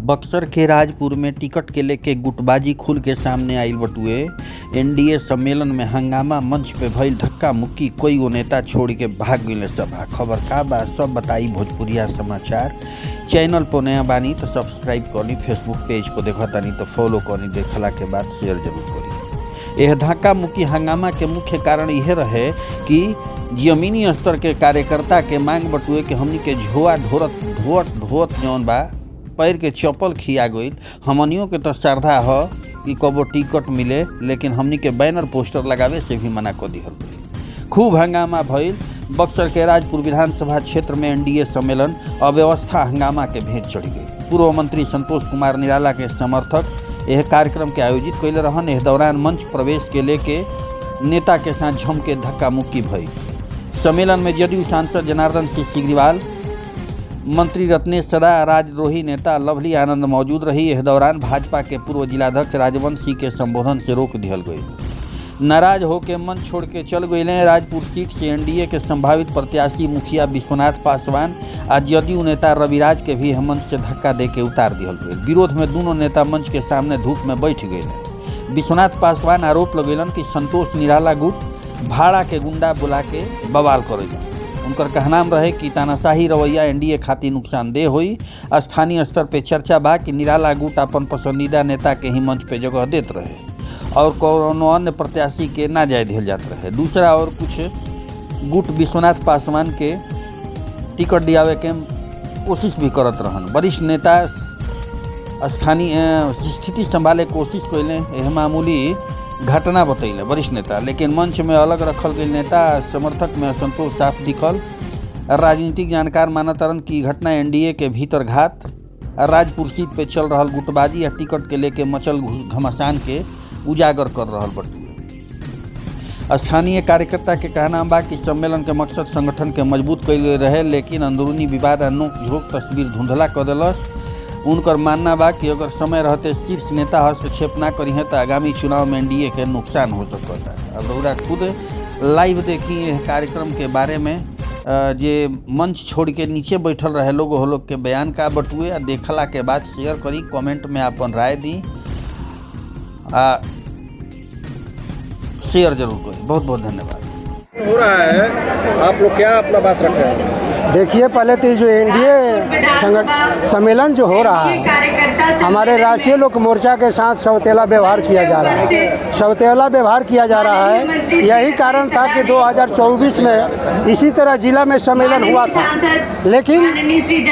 बक्सर के राजपुर में टिकट के लेके गुटबाजी खुल के सामने आइल बटुए। एनडीए सम्मेलन में हंगामा, मंच पे भइल धक्का मुक्की, कोई गो नेता छोड़ के भाग गइले सभा। खबर का बा सब बताई भोजपुरिया समाचार। चैनल पर नया बानी तो सब्सक्राइब करी, फेसबुक पेज पर देखतानी तो फॉलो करी, देखला के बाद शेयर जरूर करी। यह धक्का मुक्की हंगामा के मुख्य कारण यह रहे कि जमीनी स्तर के कार्यकर्ता के मांग बटुए कि हमनी के झोआ ढोत जौन बा पैर के चप्पल खिया गईल। हमनियों के तो श्रद्धा ह कि कबो टिकट मिले, लेकिन हमनी के बैनर पोस्टर लगावे से भी मना कर दिहल गईल। खूब हंगामा भइल। बक्सर के राजपुर विधानसभा क्षेत्र में एनडीए सम्मेलन अव्यवस्था हंगामा के भेंट चढ़ी गई। पूर्व मंत्री संतोष कुमार निराला के समर्थक यह कार्यक्रम के आयोजित कैले रहन। इस दौरान मंच प्रवेश के लेके नेता के साथ झम के धक्का मुक्की भई। सम्मेलन में जदयू सांसद जनार्दन सिंह सिग्रीवाल, मंत्री रत्नेश सदा, राजद्रोही नेता लवली आनंद मौजूद रही। इस दौरान भाजपा के पूर्व जिलाध्यक्ष राजवंशी के संबोधन से रोक दिहल गई। नाराज होकर मंच छोड़ के चल गए। राजपुर सीट से एनडीए के संभावित प्रत्याशी मुखिया विश्वनाथ पासवान और जदयू नेता रविराज के भी मंच से धक्का दे के उतार दिहल गई। विरोध में दोनों नेता मंच के सामने धूप में बैठ गए। विश्वनाथ पासवान आरोप लगेलन कि संतोष निराला गुट भाड़ा के गुंडा बुला के बवाल करेगा। उनकर कहनाम रहे कि तानाशाही रवैया एनडीए खातिर नुकसानदेह हुई। स्थानीय स्तर पे चर्चा बा कि निराला गुट अपन पसंदीदा नेता के ही मंच पे जगह देत रहे और कोनो अन्य प्रत्याशी के ना जाय दिहल जात रहे। दूसरा और कुछ गुट विश्वनाथ पासवान के टिकट दियावे के कोशिश भी करत रहन। वरिष्ठ नेता स्थानीय स्थिति संभाले कोशिश कैले। यह मामूली घटना बतैले वरिष्ठ नेता, लेकिन मंच में अलग रखल गई नेता समर्थक में असंतोष साफ दिखल। राजनीतिक जानकार मानतारन की घटना एनडीए के भीतर घात, राजपुर सीट पे चल रहल गुटबाजी या टिकट के लेके मचल घमासान के उजागर कर रहल बटुए। स्थानीय कार्यकर्ता के कहना बा कि सम्मेलन के मकसद संगठन के मजबूत कैले रहे, लेकिन अंदरूनी विवाद आ नोक झोंक तस्वीर धुंधला कर दिलस। उनकर मानना बा कि अगर समय रहते शीर्ष नेता हस्तक्षेप ना करी है तो आगामी चुनाव में एनडीए के नुकसान हो सकता है। अब रउरा खुद लाइव देखी यह कार्यक्रम के बारे में। जे मंच छोड़ के नीचे बैठल रहे लोग के बयान का बटुए आ देखला के बाद शेयर करी, कमेंट में अपन राय दी, शेयर जरूर करी। बहुत बहुत धन्यवाद। हो रहा है, आप लोग क्या अपना बात रख रहे हैं? देखिए, पहले तो जो एनडीए सम्मेलन जो हो रहा है, हमारे राष्ट्रीय लोक मोर्चा के साथ सौतेला व्यवहार किया जा रहा है। सौतेला व्यवहार किया जा रहा है। यही कारण था कि 2024 में इसी तरह जिला में सम्मेलन हुआ था, लेकिन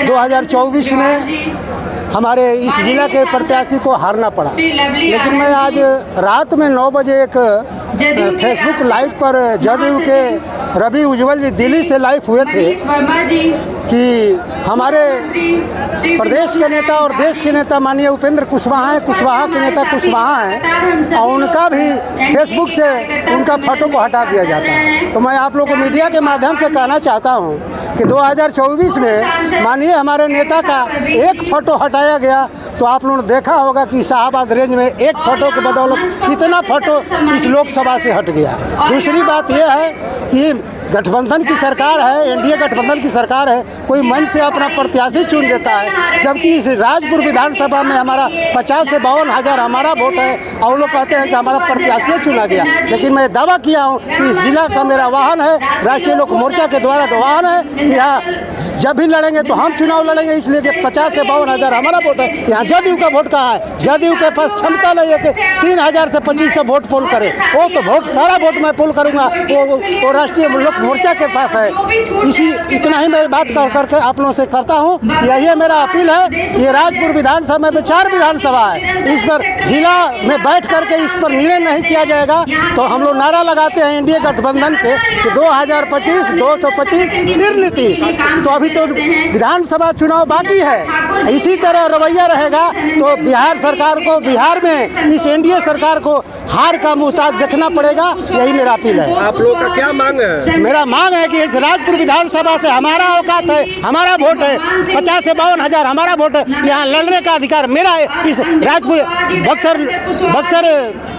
2024 में हमारे इस जिला के प्रत्याशी को हारना पड़ा। लेकिन मैं आज रात में 9 बजे एक फेसबुक लाइव पर जदयू के रवि उज्जवल जी दिल्ली से लाइव हुए थे कि हमारे प्रदेश के नेता और देश के नेता माननीय उपेंद्र कुशवाहा के नेता कुशवाहा हैं, और उनका भी फेसबुक से उनका फोटो को हटा दिया जाता है। तो मैं आप लोगों को मीडिया के माध्यम से कहना चाहता हूं कि 2024 में माननीय हमारे नेता का एक फ़ोटो हटाया गया, तो आप लोगों ने देखा होगा कि शाहबाद रेंज में एक फ़ोटो के बदौलत कितना फ़ोटो इस लोकसभा से हट गया। दूसरी बात यह है कि गठबंधन की सरकार है, एनडीए गठबंधन की सरकार है, कोई मन से अपना प्रत्याशी चुन देता है, जबकि इस राजपुर विधानसभा में हमारा 50 से 52 हज़ार हमारा वोट है और लोग कहते हैं कि हमारा प्रत्याशी चुना गया। लेकिन मैं दावा किया हूं कि इस जिला का मेरा वाहन है, राष्ट्रीय लोक मोर्चा के द्वारा वाहन है कि यहाँ जब भी लड़ेंगे तो हम चुनाव लड़ेंगे, इसलिए कि 50 से 52 हज़ार हमारा वोट है। यहाँ जदयू का वोट कहाँ है? जदयू के पास क्षमता नहीं है कि 3000 से 2500 वोट पोल करे। वो तो वोट सारा वोट मैं पोल करूँगा, वो राष्ट्रीय लोक मोर्चा के पास है। इतना ही मैं बात करके आप लोगों से करता हूँ। यही मेरा अपील है कि राजपुर विधानसभा में 4 विधानसभा है, इस पर जिला में बैठ करके इस पर निर्णय नहीं किया जाएगा तो हम लोग नारा लगाते हैं एनडीए गठबंधन के कि 2025, 225 फिर नीतीश। तो अभी तो विधानसभा चुनाव बाकी है। इसी तरह रवैया रहेगा तो बिहार सरकार को, बिहार में इस एनडीए सरकार को हार का मुहताज देखना पड़ेगा। यही मेरा अपील है। आप लोगों का क्या मांग है? मेरा मांग है कि इस राजपुर विधानसभा से हमारा औकात है, हमारा वोट है, 50 से 52 हज़ार हमारा वोट है, यहाँ लड़ने का अधिकार मेरा है। इस राजपुर बक्सर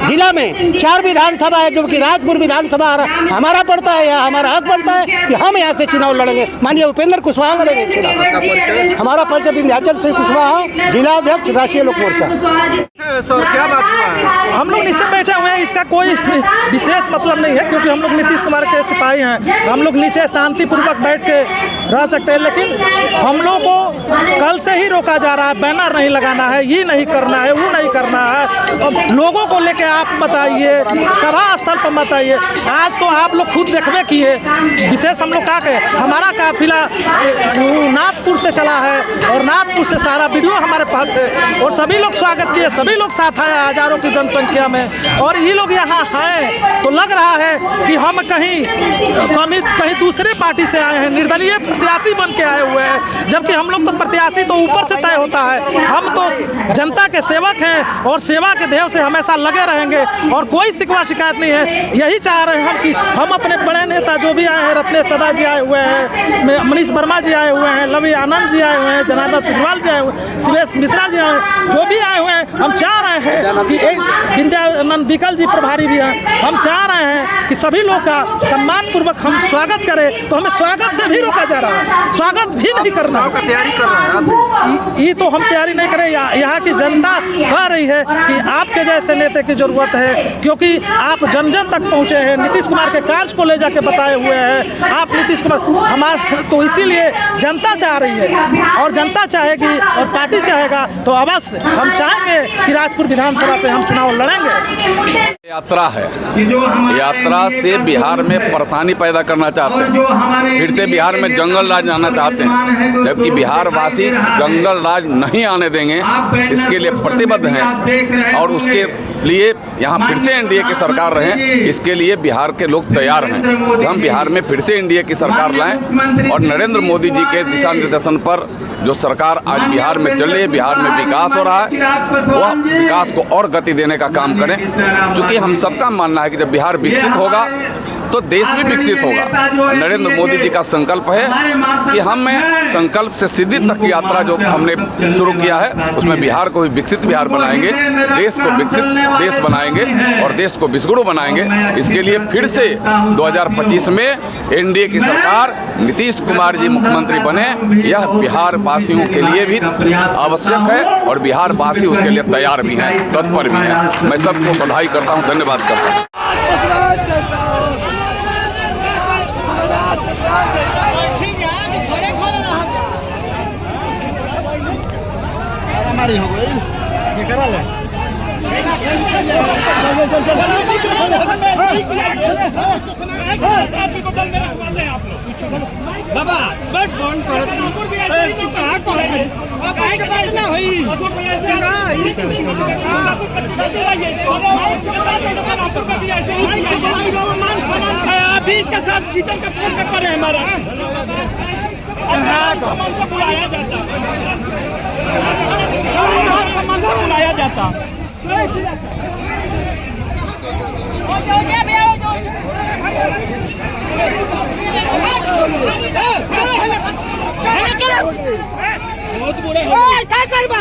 जिला में 4 विधानसभा है, जो कि राजपुर विधानसभा हमारा पड़ता है, या हमारा हक बनता है कि हम यहाँ से चुनाव लड़ेंगे। माननीय उपेंद्र कुशवाहा लड़ेंगे चुनाव। हमारा परिचय विंध्याचल से कुशवाहा, जिला अध्यक्ष राष्ट्रीय लोक मोर्चा। सर क्या बात हुआ है? हम लोग नीचे बैठे हुए हैं, इसका कोई विशेष मतलब नहीं है, क्योंकि हम लोग नीतीश कुमार के सिपाही हैं। हम लोग नीचे शांतिपूर्वक बैठ के रह सकते हैं, लेकिन हम लोग को कल से ही रोका जा रहा है। बैनर नहीं लगाना है, ये नहीं करना है, वो नहीं करना है। अब लोगों को लेके आप मत आइए, सभा स्थल पर मत आइए। आज तो आप लोग खुद देखबे किए। विशेष हम लोग क्या कहें, हमारा काफिला नाथपुर से चला है और नाथपुर से सारा वीडियो हमारे पास है, और सभी लोग स्वागत किए, सभी लोग साथ आए हजारों की जनसंख्या में। और ये लोग यहाँ हैं तो लग रहा है कि हम कहीं दूसरे पार्टी से आए हैं, निर्दलीय प्रत्याशी बन के आए हुए हैं, जबकि हम लोग तो प्रत्याशी तो ऊपर से तय होता है। हम तो जनता के सेवक हैं और सेवा के देव से हमेशा लगे रहेंगे, और कोई शिकवा शिकायत नहीं है। यही चाह रहे हैं हम कि हम अपने बड़े नेता जो भी आए हैं, रत्नेश सदा जी आए हुए हैं, मनीष वर्मा जी आए हुए हैं, लवी आनंद जी आए हुए हैं, जनार्दन सिग्रीवाल जी आए हुए हैं, शिवेश मिश्रा जी आए हुए हैं, जो भी आए हुए हैं, हम चाह रहे हैं कि एक विंध्यानंद विकल जी प्रभारी भी हैं। हम चाह रहे हैं कि सभी लोग का सम्मान पूर्वक हम स्वागत करें, तो हमें स्वागत से भी रोका जा रहा है, स्वागत भी नहीं करना। तैयारी कर रहे हैं ये तो हम तैयारी नहीं करें। यहाँ की जनता कह रही है कि आपके जैसे नेता की जरूरत है, क्योंकि आप जन जन तक पहुँचे हैं, नीतीश कुमार के कार्य को ले जाके बताए हुए हैं आप। नीतीश कुमार हमारे तो इसीलिए जनता चाह रही है, और जनता चाहेगी और पार्टी चाहेगा, तो अवश्य हम चाहेंगे कि राजपुर विधानसभा से हम चुनाव लड़ेंगे। यात्रा है, यात्रा से बिहार में परेशानी पैदा करना चाहते हैं, फिर से बिहार में जंगल राज आना चाहते हैं, जबकि बिहार वासी जंगल राज नहीं आने देंगे, इसके लिए प्रतिबद्ध हैं। और उसके लिए यहाँ फिर से एनडीए की सरकार रहे, इसके लिए बिहार के लोग तैयार हैं कि हम बिहार में फिर से एनडीए की सरकार लाएं। और नरेंद्र मोदी जी के दिशा निर्देशन पर जो सरकार आज बिहार में चल रही है, बिहार में विकास हो रहा है, वह विकास को और गति देने का काम करें। क्योंकि हम सबका मानना है कि जब बिहार विकसित होगा तो देश भी विकसित होगा। नरेंद्र मोदी जी का संकल्प है कि हमें संकल्प से सिद्धि तक की यात्रा जो हमने शुरू किया है, उसमें बिहार को भी विकसित बिहार बनाएंगे, देश को विकसित देश बनाएंगे और देश को विश्वगुरु बनाएंगे। इसके लिए फिर से 2025 में एनडीए की सरकार, नीतीश कुमार जी मुख्यमंत्री बने, यह बिहार वासियों के लिए भी आवश्यक है, और बिहार वासी उसके लिए तैयार भी हैं, तत्पर भी हैं। मैं सबको बधाई करता हूँ, धन्यवाद करता हूँ। हमारी हो गई ये करा ले बाबा बट फोन करो तू कहां को है काहे के बात ना होई अभी इसके साथ चीटर का फोन कर रहे हैं हमारा सम्मान से बुलाया जाता सम्मान से बुलाया जाता बहुत बुरा है क्या करबो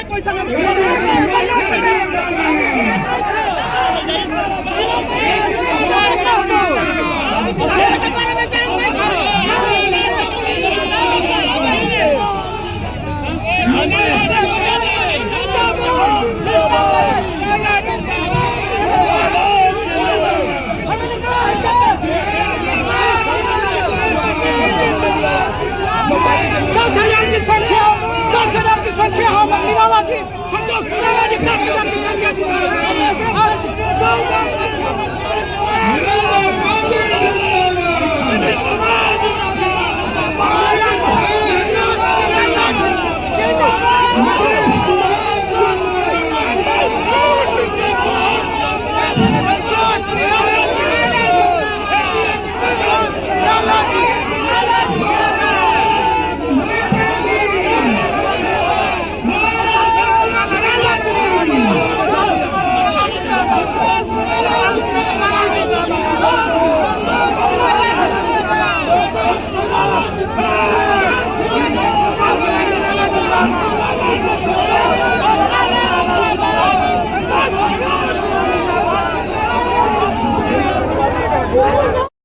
कोई संख्या हम निराला जी संतोष निराला जी 10,000 की संख्या